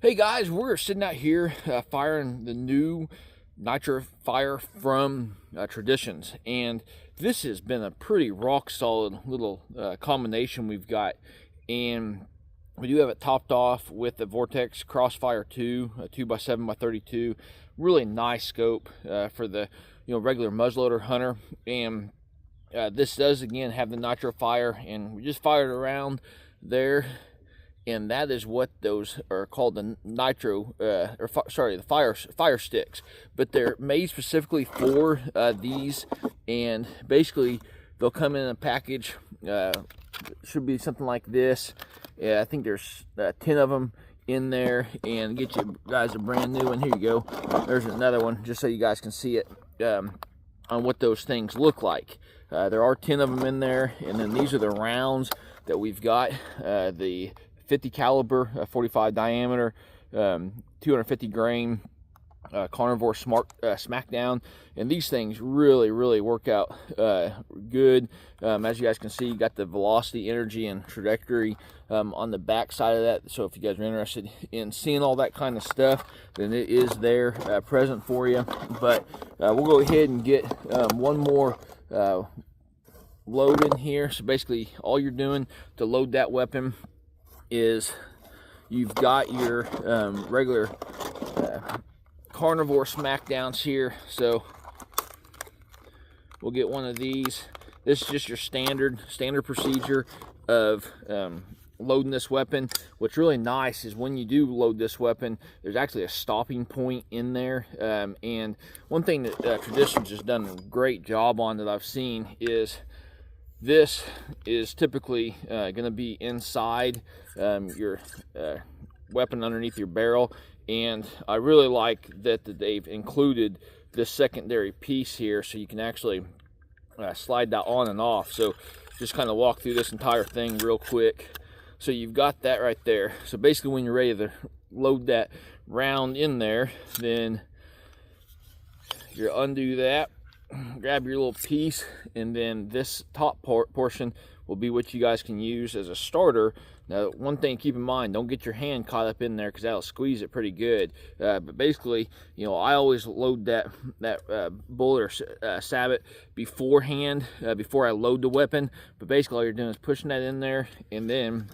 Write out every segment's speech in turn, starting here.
Hey guys, we're sitting out here firing the new NitroFire from Traditons, and this has been a pretty rock solid little combination we've got. And we do have it topped off with the Vortex Crossfire 2, a 2x7x32, really nice scope for the regular muzzleloader hunter. And this does again have the NitroFire, and we just fired around there. And that is what those are called, the the fire sticks. But they're made specifically for these, and basically they'll come in a package. Should be something like this. I think there's 10 of them in there, and get you guys a brand new one. Here you go. There's another one, just so you guys can see it on what those things look like. There are 10 of them in there, and then these are the rounds that we've got. The 50 caliber, 45 diameter, 250 grain carnivore smackdown, and these things really work out good. As you guys can see, you got the velocity, energy, and trajectory on the back side of that. So if you guys are interested in seeing all that kind of stuff, then it is there present for you. But we'll go ahead and get one more load in here. So basically all you're doing to load that weapon is you've got your regular carnivore smackdowns here. So we'll get one of these. This is just your standard procedure of loading this weapon. What's really nice is when you do load this weapon, there's actually a stopping point in there. And one thing that Traditons has done a great job on that I've seen is this is typically going to be inside your weapon underneath your barrel, and I really like that they've included this secondary piece here, so you can actually slide that on and off. So just kind of walk through this entire thing real quick. So you've got that right there. So basically when you're ready to load that round in there, then you undo that, grab your little piece, and then this top portion will be what you guys can use as a starter. Now, one thing to keep in mind, don't get your hand caught up in there because that'll squeeze it pretty good. But basically, I always load that bullet or sabot beforehand, before I load the weapon. But basically all you're doing is pushing that in there, and then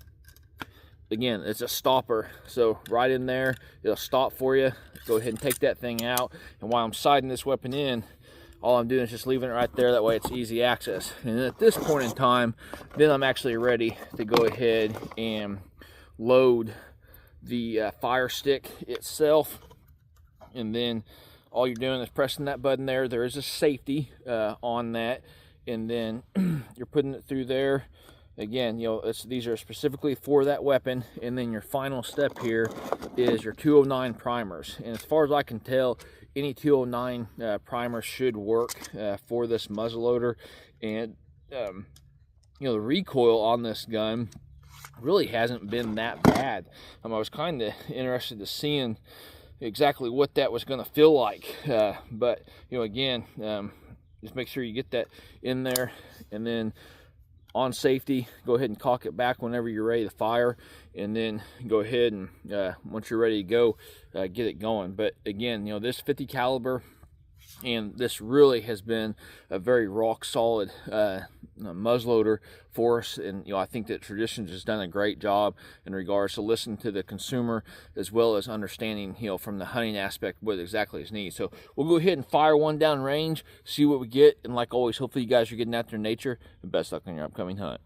again, it's a stopper. So right in there, it'll stop for you. Go ahead and take that thing out, and while I'm siding this weapon in, all I'm doing is just leaving it right there. That way it's easy access. And at this point in time, then I'm actually ready to go ahead and load the fire stick itself. And then all you're doing is pressing that button there. There is a safety on that. And then you're putting it through there. Again, these are specifically for that weapon. And then your final step here is your 209 primers. And as far as I can tell, any 209 primer should work for this muzzleloader. And the recoil on this gun really hasn't been that bad. I was kind of interested to seeing exactly what that was going to feel like. But again, just make sure you get that in there, and then on safety, go ahead and cock it back whenever you're ready to fire, and then go ahead and once you're ready to go, get it going. But again, this 50 caliber, and this really has been a very rock solid muzzleloader for us. And I think that Traditons has done a great job in regards to listening to the consumer, as well as understanding from the hunting aspect what exactly is needed. So we'll go ahead and fire one down range, see what we get, and like always, hopefully you guys are getting out there in nature, and best luck on your upcoming hunt.